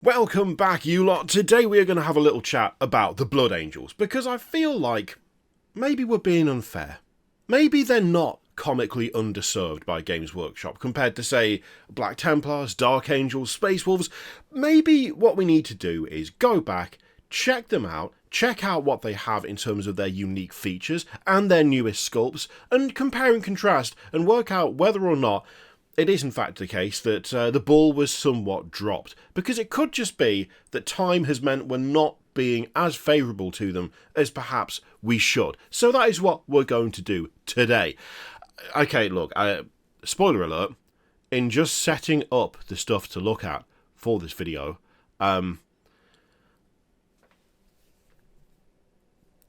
Welcome back, you lot. Today we are going to have a little chat about the Blood Angels, because I feel like maybe we're being unfair. Maybe they're not comically underserved by Games Workshop compared to, say, Black Templars, Dark Angels, Space Wolves. Maybe what we need to do is go back, check them out, check out what they have in terms of their unique features and their newest sculpts, and compare and contrast and work out whether or not it is in fact the case that the ball was somewhat dropped, because it could just be that time has meant we're not being as favourable to them as perhaps we should. So that is what we're going to do today. Okay, look, spoiler alert, in just setting up the stuff to look at for this video, I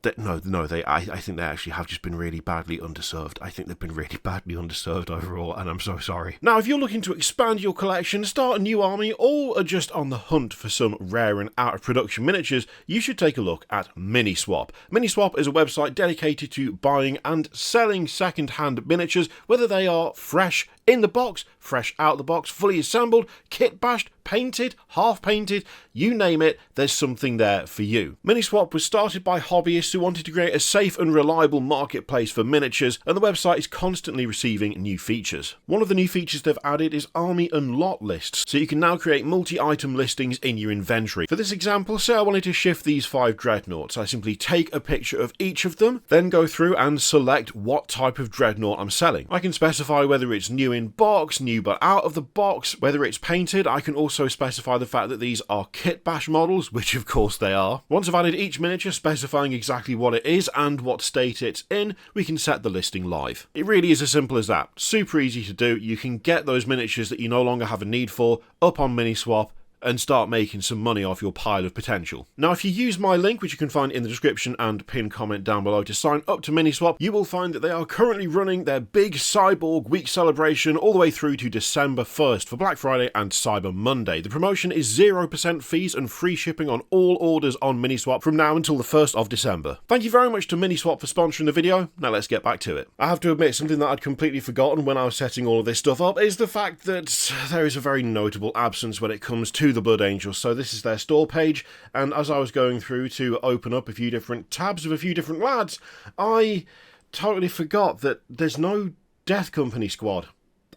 think they actually have just been really badly underserved. I think they've been really badly underserved overall, and I'm so sorry. Now, if you're looking to expand your collection, start a new army, or are just on the hunt for some rare and out-of-production miniatures, you should take a look at Miniswap. Miniswap is a website dedicated to buying and selling second-hand miniatures, whether they are fresh in the box, fresh out the box, fully assembled, kit bashed, painted, half painted, you name it, there's something there for you. Miniswap was started by hobbyists who wanted to create a safe and reliable marketplace for miniatures, and the website is constantly receiving new features. One of the new features they've added is army and lot lists, so you can now create multi-item listings in your inventory. For this example, say I wanted to shift these 5 dreadnoughts. I simply take a picture of each of them, then go through and select what type of dreadnought I'm selling. I can specify whether it's new in box, new but out of the box, whether it's painted. I can also specify the fact that these are kit bash models, which of course they are. Once I've added each miniature, specifying exactly what it is and what state it's in, we can set the listing live. It really is as simple as that. Super easy to do. You can get those miniatures that you no longer have a need for up on Miniswap and start making some money off your pile of potential. Now, if you use my link, which you can find in the description and pinned comment down below, to sign up to Miniswap, you will find that they are currently running their big Cyborg Week celebration all the way through to December 1st for Black Friday and Cyber Monday. The promotion is 0% fees and free shipping on all orders on Miniswap from now until the 1st of December. Thank you very much to Miniswap for sponsoring the video. Now let's get back to it. I have to admit, something that I'd completely forgotten when I was setting all of this stuff up is the fact that there is a very notable absence when it comes to the Blood Angels. So this is their store page, and as I was going through to open up a few different tabs of a few different lads, I totally forgot that there's no Death Company squad.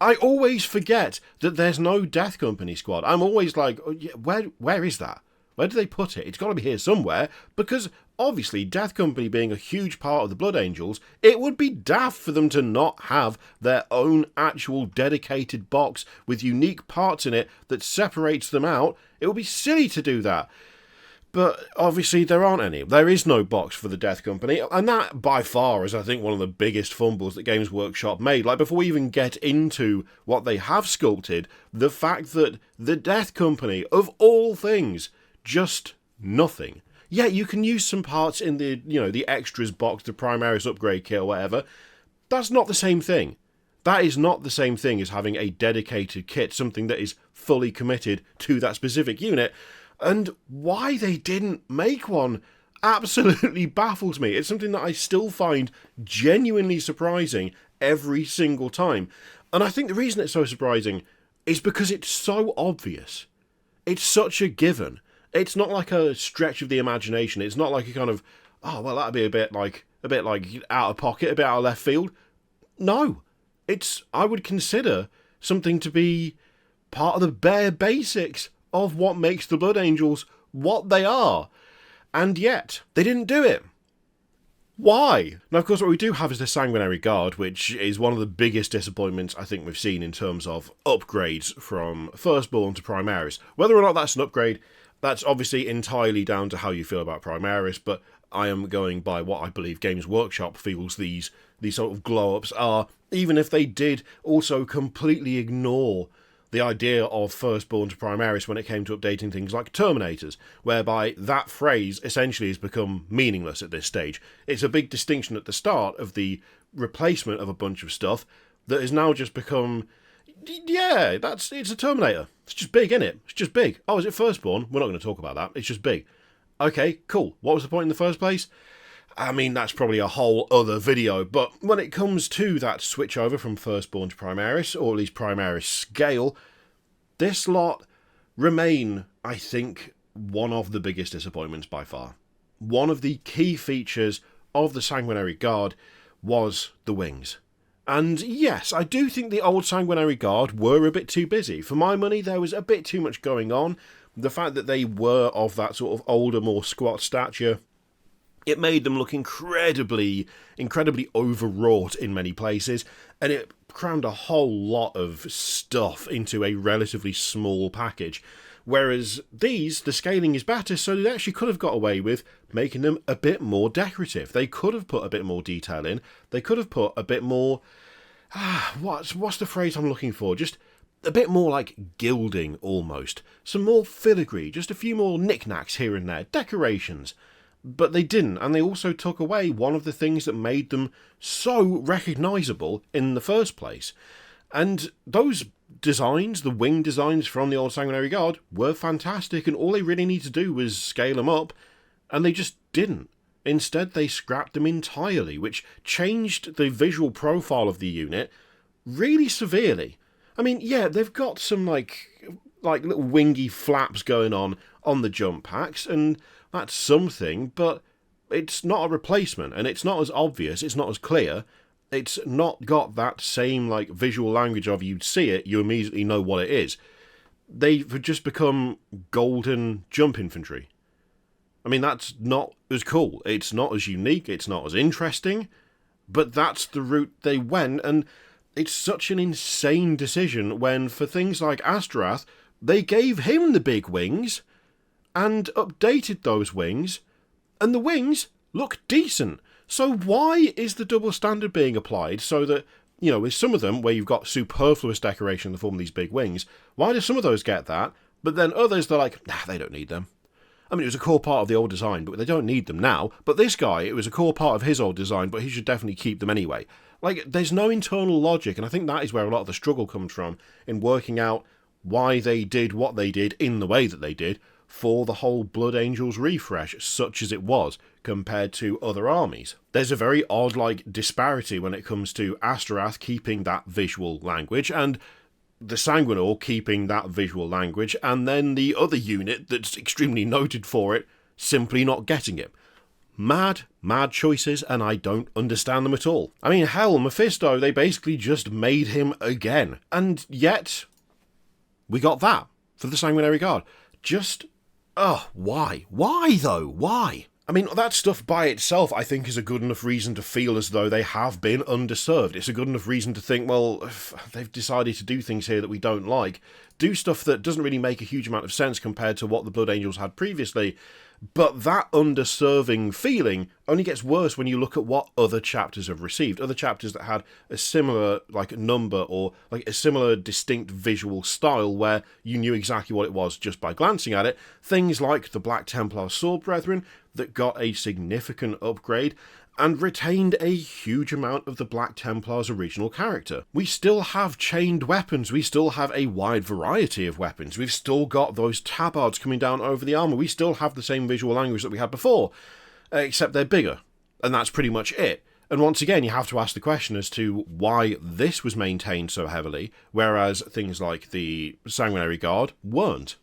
I always forget that there's no Death Company squad. I'm always like, oh, yeah, where is that? Where do they put it? It's got to be here somewhere, because obviously Death Company being a huge part of the Blood Angels, it would be daft for them to not have their own actual dedicated box with unique parts in it that separates them out. It would be silly to do that. But obviously there aren't any. There is no box for the Death Company, and that by far is, I think, one of the biggest fumbles that Games Workshop made. Like, before we even get into what they have sculpted, the fact that the Death Company, of all things, just nothing. Yeah, you can use some parts in the, the extras box, the Primaris upgrade kit or whatever. That's not the same thing. That is not the same thing as having a dedicated kit, something that is fully committed to that specific unit. And why they didn't make one absolutely baffles me. It's something that I still find genuinely surprising every single time. And I think the reason it's so surprising is because it's so obvious. It's such a given. It's not like a stretch of the imagination. It's not like a kind of, oh, well, that'd be a bit like out of pocket, a bit out of left field. No, I would consider something to be part of the bare basics of what makes the Blood Angels what they are. And yet, they didn't do it. Why? Now, of course, what we do have is the Sanguinary Guard, which is one of the biggest disappointments I think we've seen in terms of upgrades from Firstborn to Primaris. Whether or not that's an upgrade, that's obviously entirely down to how you feel about Primaris, but I am going by what I believe Games Workshop feels these sort of glow-ups are, even if they did also completely ignore the idea of Firstborn to Primaris when it came to updating things like Terminators, whereby that phrase essentially has become meaningless at this stage. It's a big distinction at the start of the replacement of a bunch of stuff that has now just become, yeah, it's a Terminator. It's just big, innit? It's just big. Oh, is it Firstborn? We're not going to talk about that. It's just big. Okay, cool. What was the point in the first place? I mean, that's probably a whole other video, but when it comes to that switch over from Firstborn to Primaris, or at least Primaris scale, this lot remain I think, one of the biggest disappointments by far. One of the key features of the Sanguinary Guard was the wings. And yes, I do think the old Sanguinary Guard were a bit too busy. For my money, there was a bit too much going on. The fact that they were of that sort of older, more squat stature, it made them look incredibly overwrought in many places, and it crammed a whole lot of stuff into a relatively small package. Whereas these, the scaling is better, so they actually could have got away with making them a bit more decorative. They could have put a bit more detail in. They could have put a bit more... what's the phrase I'm looking for? Just a bit more like gilding, almost. Some more filigree, just a few more knickknacks here and there, decorations. But they didn't, and they also took away one of the things that made them so recognisable in the first place. And those designs, the wing designs from the old Sanguinary Guard, were fantastic, and all they really need to do was scale them up, and they just didn't. Instead, they scrapped them entirely, which changed the visual profile of the unit really severely. I mean, yeah, they've got some, like little wingy flaps going on the jump packs, and that's something, but it's not a replacement, and it's not as obvious, it's not as clear. It's not got that same, like, visual language of you'd see it, you immediately know what it is. They've just become golden jump infantry. I mean, that's not as cool. It's not as unique, it's not as interesting, but that's the route they went, and it's such an insane decision when, for things like Astorath, they gave him the big wings, and updated those wings, and the wings look decent. So why is the double standard being applied so that, you know, with some of them where you've got superfluous decoration in the form of these big wings, why do some of those get that, but then others, they're like, nah, they don't need them. I mean, it was a core part of the old design, but they don't need them now. But this guy, it was a core part of his old design, but he should definitely keep them anyway. Like, there's no internal logic, and I think that is where a lot of the struggle comes from in working out why they did what they did in the way that they did for the whole Blood Angels refresh, such as it was, compared to other armies. There's a very odd, like, disparity when it comes to Astorath keeping that visual language, and the Sanguinor keeping that visual language, and then the other unit that's extremely noted for it simply not getting it. Mad choices, and I don't understand them at all. I mean, hell, Mephisto, they basically just made him again. And yet, we got that for the Sanguinary Guard. Just, why? Why, though? Why? I mean, that stuff by itself, I think, is a good enough reason to feel as though they have been underserved. It's a good enough reason to think, well, if they've decided to do things here that we don't like, do stuff that doesn't really make a huge amount of sense compared to what the Blood Angels had previously. But that underserving feeling only gets worse when you look at what other chapters have received. Other chapters that had a similar, like, number or, like, a similar distinct visual style where you knew exactly what it was just by glancing at it. Things like the Black Templar Sword Brethren that got a significant upgrade and retained a huge amount of the Black Templar's original character. We still have chained weapons, we still have a wide variety of weapons, we've still got those tabards coming down over the armour, we still have the same visual language that we had before, except they're bigger, and that's pretty much it. And once again, you have to ask the question as to why this was maintained so heavily, whereas things like the Sanguinary Guard weren't.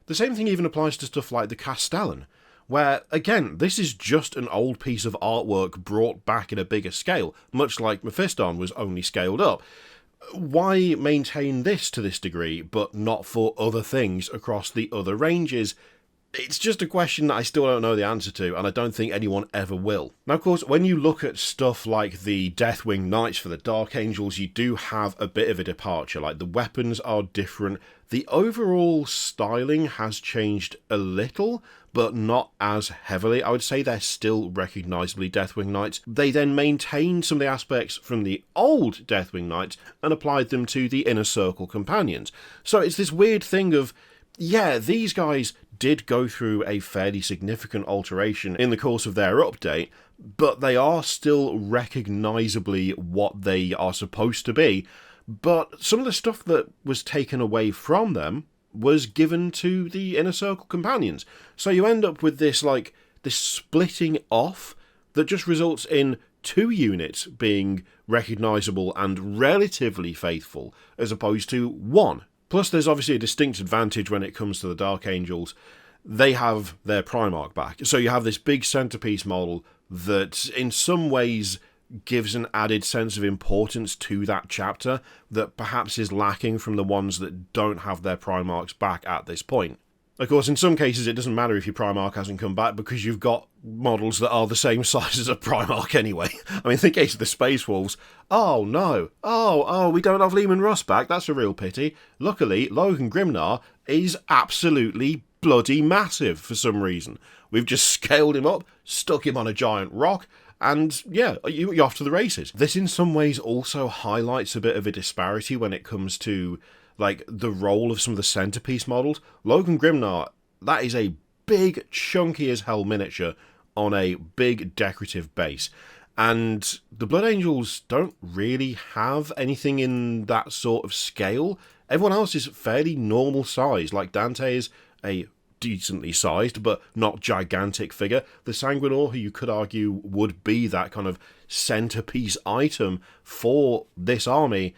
The same thing even applies to stuff like the Castellan, where, again, this is just an old piece of artwork brought back in a bigger scale, much like Mephiston was only scaled up. Why maintain this to this degree, but not for other things across the other ranges? It's just a question that I still don't know the answer to, and I don't think anyone ever will. Now, of course, when you look at stuff like the Deathwing Knights for the Dark Angels, you do have a bit of a departure. Like, the weapons are different. The overall styling has changed a little, but not as heavily. I would say they're still recognisably Deathwing Knights. They then maintained some of the aspects from the old Deathwing Knights and applied them to the Inner Circle companions. So it's this weird thing of, yeah, these guys did go through a fairly significant alteration in the course of their update, but they are still recognisably what they are supposed to be. But some of the stuff that was taken away from them was given to the Inner Circle companions. So you end up with this, like, this splitting off that just results in two units being recognisable and relatively faithful, as opposed to one Plus, there's obviously a distinct advantage when it comes to the Dark Angels. They have their Primarch back. So you have this big Centerpiece model that, in some ways, gives an added sense of importance to that chapter that perhaps is lacking from the ones that don't have their Primarchs back at this point. Of course, in some cases, it doesn't matter if your Primarch hasn't come back because you've got models that are the same size as a Primarch anyway. I mean, in the case of the Space Wolves, oh no, we don't have Leman Russ back, that's a real pity. Luckily, Logan Grimnar is absolutely bloody massive for some reason. We've just scaled him up, stuck him on a giant rock, and yeah, you're off to the races. This in some ways also highlights a bit of a disparity when it comes to like the role of some of the Centerpiece models. Logan Grimnar, that is a big, chunky as hell miniature on a big decorative base. And the Blood Angels don't really have anything in that sort of scale. Everyone else is fairly normal size. Like Dante is a decently sized, but not gigantic figure. The Sanguinary, who you could argue would be that kind of centerpiece item for this army,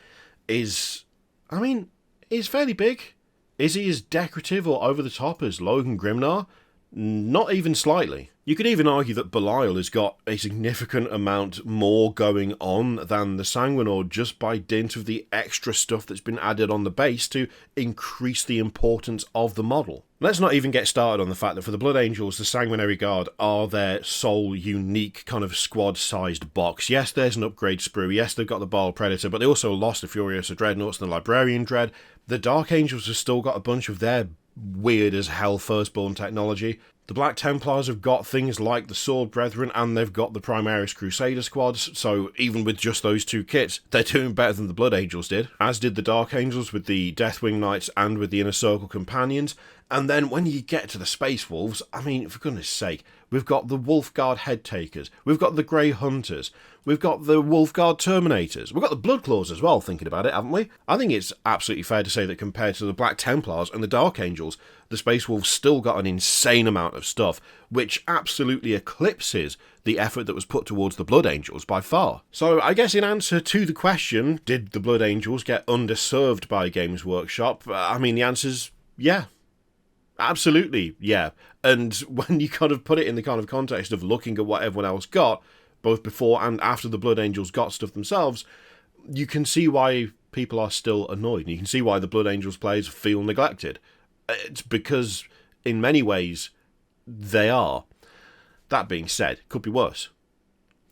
is, I mean, is fairly big. Is he as decorative or over the top as Logan Grimnar? Not even slightly. You could even argue that Belial has got a significant amount more going on than the Sanguinary just by dint of the extra stuff that's been added on the base to increase the importance of the model. Let's not even get started on the fact that for the Blood Angels, the Sanguinary Guard are their sole unique kind of squad-sized box. Yes, there's an upgrade sprue. Yes, they've got the Bile Predator, but they also lost the Furiosa Dreadnoughts and the Librarian Dread. The Dark Angels have still got a bunch of their weird as hell Firstborn technology. The Black Templars have got things like the Sword Brethren, and they've got the Primaris Crusader squads, so even with just those two kits, they're doing better than the Blood Angels did, as did the Dark Angels with the Deathwing Knights and with the Inner Circle Companions. And then when you get to the Space Wolves, I mean, for goodness sake, we've got the Wolfguard Head Takers, we've got the Grey Hunters, we've got the Wolfguard Terminators, we've got the Blood Claws as well, thinking about it, haven't we? I think it's absolutely fair to say that compared to the Black Templars and the Dark Angels, the Space Wolves still got an insane amount of stuff, which absolutely eclipses the effort that was put towards the Blood Angels by far. So I guess in answer to the question, did the Blood Angels get underserved by Games Workshop? I mean, the answer's yeah. Absolutely, yeah. And when you kind of put it in the kind of context of looking at what everyone else got, both before and after the Blood Angels got stuff themselves, you can see why people are still annoyed. And you can see why the Blood Angels players feel neglected. It's because, in many ways, they are. That being said, could be worse.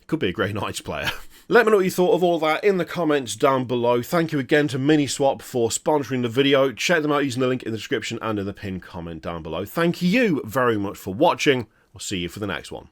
Could be a Grey Knights player. Let me know what you thought of all that in the comments down below. Thank you again to Miniswap for sponsoring the video. Check them out using the link in the description and in the pinned comment down below. Thank you very much for watching. I'll see you for the next one.